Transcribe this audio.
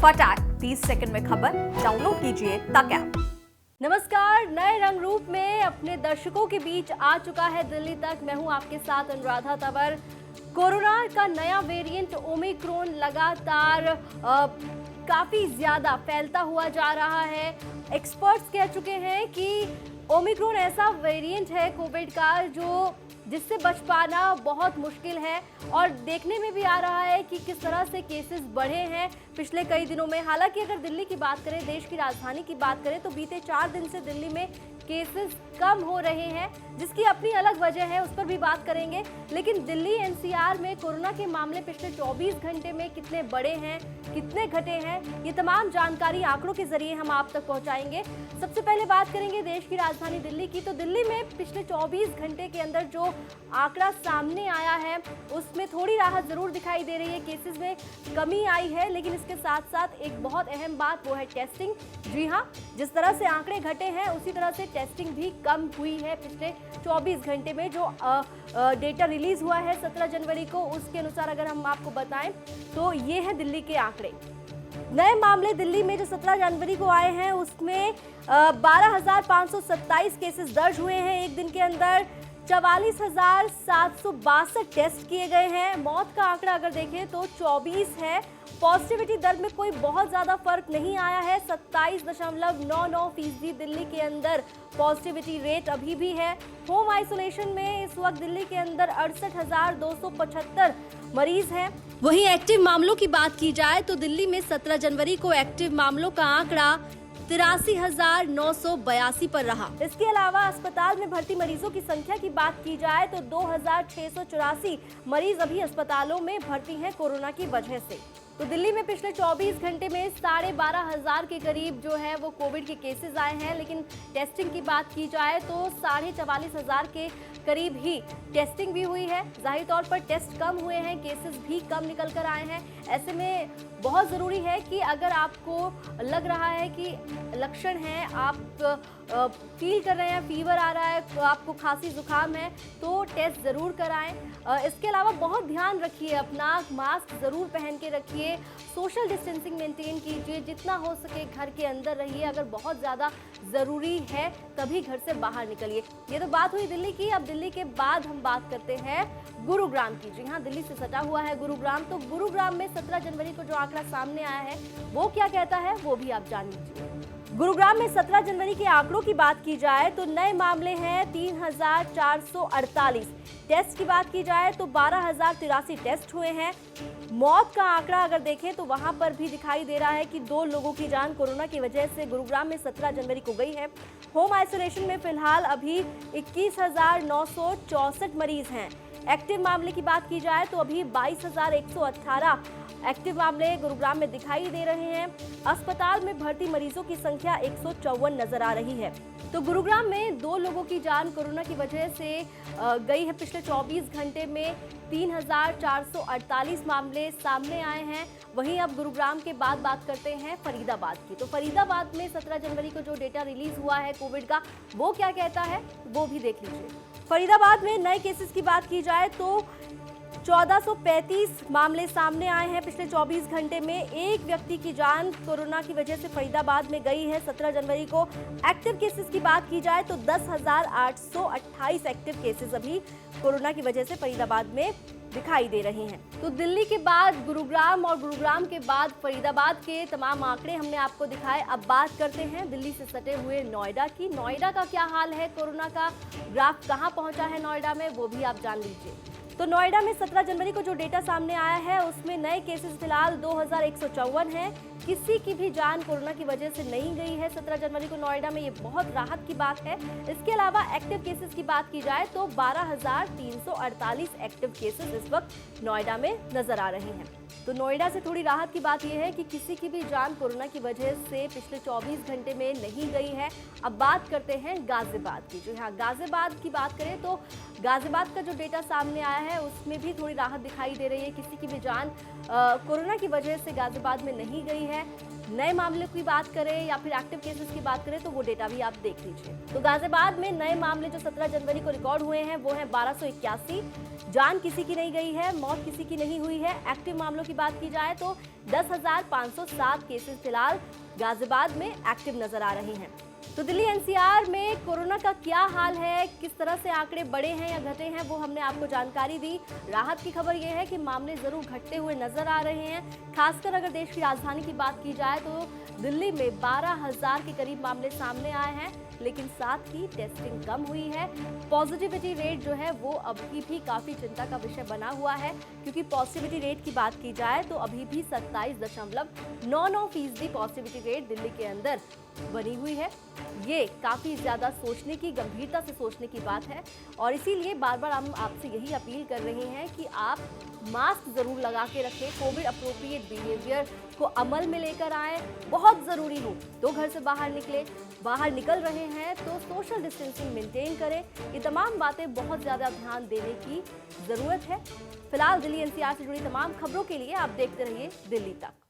फटाक 30 सेकंड में खबर डाउनलोड कीजिए तक ऐप। नमस्कार, नए रंग रूप में अपने दर्शकों के बीच आ चुका है दिल्ली तक। मैं हूं आपके साथ अनुराधा तंवर। कोरोना का नया वेरिएंट ओमिक्रॉन लगातार काफी ज्यादा फैलता हुआ जा रहा है। एक्सपर्ट्स कह चुके हैं कि ओमिक्रॉन ऐसा वेरिएंट है कोविड का जिससे बच पाना बहुत मुश्किल है और देखने में भी आ रहा है कि किस तरह से केसेस बढ़े हैं पिछले कई दिनों में। हालांकि अगर दिल्ली की बात करें, देश की राजधानी की बात करें, तो बीते 4 दिन से दिल्ली में केसेस कम हो रहे हैं, जिसकी अपनी अलग वजह है, उस पर भी बात करेंगे। लेकिन दिल्ली एनसीआर में कोरोना के मामले पिछले 24 घंटे में कितने बढ़े हैं, कितने घटे हैं, ये तमाम जानकारी आंकड़ों के जरिए हम आप तक पहुंचाएंगे। सबसे पहले बात करेंगे देश की राजधानी दिल्ली की। तो दिल्ली में पिछले 24 घंटे के अंदर जो आंकड़ा सामने आया है उसमें थोड़ी राहत जरूर दिखाई दे रही है, केसेस में कमी आई है। लेकिन इसके साथ साथ एक बहुत अहम बात वो है टेस्टिंग। जी हाँ, जिस तरह से आंकड़े घटे हैं उसी तरह से टेस्टिंग भी कम हुई है पिछले 24 घंटे में। जो डेटा रिलीज हुआ है 17 जनवरी को, उसके अनुसार अगर हम आपको बताएं तो ये है दिल्ली के आंकड़े। नए मामले दिल्ली में जो 17 जनवरी को आए हैं उसमें 12,527 केसेस दर्ज हुए हैं एक दिन के अंदर। 44,762 टेस्ट किए गए हैं। मौत का आंकड़ा अगर देखें तो 24 है। पॉजिटिविटी दर में कोई बहुत ज्यादा फर्क नहीं आया है। 27.99% दिल्ली के अंदर पॉजिटिविटी रेट अभी भी है। होम आइसोलेशन में इस वक्त दिल्ली के अंदर 68,275 मरीज हैं। वहीं एक्टिव मामलों की बात की जाए तो दिल्ली में 17 जनवरी को एक्टिव मामलों का आंकड़ा 83,982 पर रहा। इसके अलावा अस्पताल में भर्ती मरीजों की संख्या की बात की जाए तो 2,684 मरीज अभी अस्पतालों में भर्ती हैं कोरोना की वजह से। तो दिल्ली में पिछले 24 घंटे में 12,500 के करीब जो है वो कोविड के केसेस आए हैं। लेकिन टेस्टिंग की बात की जाए तो 44,500 के करीब ही टेस्टिंग भी हुई है। जाहिर तौर पर टेस्ट कम हुए हैं, केसेस भी कम निकल कर आए हैं। ऐसे में बहुत ज़रूरी है कि अगर आपको लग रहा है कि लक्षण हैं, आप फील कर रहे हैं, फीवर आ रहा है, तो आपको खांसी जुकाम है, तो टेस्ट ज़रूर कराएं। इसके अलावा बहुत ध्यान रखिए अपना, मास्क ज़रूर पहन के रखिए, सोशल डिस्टेंसिंग मेंटेन कीजिए, जितना हो सके घर के अंदर रहिए। अगर बहुत ज़्यादा ज़रूरी है तभी घर से बाहर निकलिए। ये तो बात हुई दिल्ली की। अब दिल्ली के बाद हम बात करते हैं गुरुग्राम की। जी हाँ, दिल्ली से सटा हुआ है गुरुग्राम। तो गुरुग्राम में 17 जनवरी को जो आंकड़ा सामने आया है वो क्या कहता है वो भी आप जान लीजिए। गुरुग्राम में 17 जनवरी के आंकड़ों की बात की जाए तो नए मामले हैं 3,448। टेस्ट की बात की जाए तो 12,083 टेस्ट हुए हैं। मौत का आंकड़ा अगर देखें तो वहां पर भी दिखाई दे रहा है कि 2 लोगों की जान कोरोना की वजह से गुरुग्राम में 17 जनवरी को गई है। होम आइसोलेशन में फिलहाल अभी 21,964 मरीज हैं। एक्टिव मामले की बात की जाए तो अभी 22,118 एक्टिव मामले गुरुग्राम में दिखाई दे रहे हैं। अस्पताल में भर्ती मरीजों की संख्या 154 नजर आ रही है। तो गुरुग्राम में 2 लोगों की जान कोरोना की वजह से गई है। पिछले 24 घंटे में 3,448 मामले सामने आए हैं। वहीं अब गुरुग्राम के बाद बात करते हैं फरीदाबाद की। तो फरीदाबाद में 17 जनवरी को जो डेटा रिलीज हुआ है कोविड का, वो क्या कहता है वो भी देख लीजिए। फरीदाबाद में नए केसेस की बात की जाए तो 1435 मामले सामने आए हैं। पिछले 24 घंटे में एक व्यक्ति की जान कोरोना की वजह से फरीदाबाद में गई है 17 जनवरी को। एक्टिव केसेस की बात की जाए तो 10,828 एक्टिव केसेस अभी कोरोना की वजह से फरीदाबाद में दिखाई दे रहे हैं। तो दिल्ली के बाद गुरुग्राम और गुरुग्राम के बाद फरीदाबाद के तमाम आंकड़े हमने आपको दिखाए। अब बात करते हैं दिल्ली से सटे हुए नोएडा की। नोएडा का क्या हाल है, कोरोना का ग्राफ कहां पहुंचा है नोएडा में, वो भी आप जान लीजिए। तो नोएडा में 17 जनवरी को जो डेटा सामने आया है उसमें नए केसेस फिलहाल 2,154 हैं। किसी की भी जान कोरोना की वजह से नहीं गई है 17 जनवरी को नोएडा में, ये बहुत राहत की बात है। इसके अलावा एक्टिव केसेस की बात की जाए तो 12,348 एक्टिव केसेस इस वक्त नोएडा में नजर आ रहे हैं। तो नोएडा से थोड़ी राहत की बात यह है कि किसी की भी जान कोरोना की वजह से पिछले 24 घंटे में नहीं गई है। अब बात करते हैं गाजियाबाद की। जो यहाँ गाजियाबाद की बात करें तो गाजियाबाद का जो डेटा सामने आया है उसमें भी थोड़ी राहत दिखाई दे रही है। किसी की भी जान कोरोना की वजह से गाजियाबाद में नहीं गई है। नए मामले की बात करें या फिर एक्टिव केसेस की बात करें तो वो डेटा भी आप देख लीजिए। तो गाजियाबाद में नए मामले जो 17 जनवरी को रिकॉर्ड हुए हैं वो हैं 1281। जान किसी की नहीं गई है, मौत किसी की नहीं हुई है। एक्टिव मामलों की की बात की जाए तो 10,507 केसेस फिलहाल गाजियाबाद में एक्टिव नजर आ रहे हैं। तो दिल्ली एनसीआर में कोरोना का क्या हाल है, किस तरह से आंकड़े बढ़े हैं या घटे हैं, वो हमने आपको जानकारी दी। राहत की खबर यह है कि मामले जरूर घटते हुए नजर आ रहे हैं। खासकर अगर देश की राजधानी की बात की जाए तो दिल्ली में 12,000 के करीब मामले सामने आए हैं, लेकिन साथ ही टेस्टिंग कम हुई है। पॉजिटिविटी रेट जो है वो अभी भी काफी चिंता का विषय बना हुआ है, क्योंकि पॉजिटिविटी रेट की बात की जाए तो अभी भी 27.99% पॉजिटिविटी रेट दिल्ली के अंदर बनी हुई है। ये काफी ज्यादा सोचने की, गंभीरता से सोचने की बात है और इसीलिए बार बार हम आपसे यही अपील कर रहे हैं कि आप मास्क जरूर लगा के रखें, कोविड अप्रोप्रिएट बिहेवियर को अमल में लेकर आए। बहुत जरूरी हो तो घर से बाहर निकल रहे हैं तो सोशल डिस्टेंसिंग मेंटेन करें। ये तमाम बातें बहुत ज्यादा ध्यान देने की जरूरत है। फिलहाल दिल्ली एनसीआर से जुड़ी तमाम खबरों के लिए आप देखते रहिए दिल्ली तक।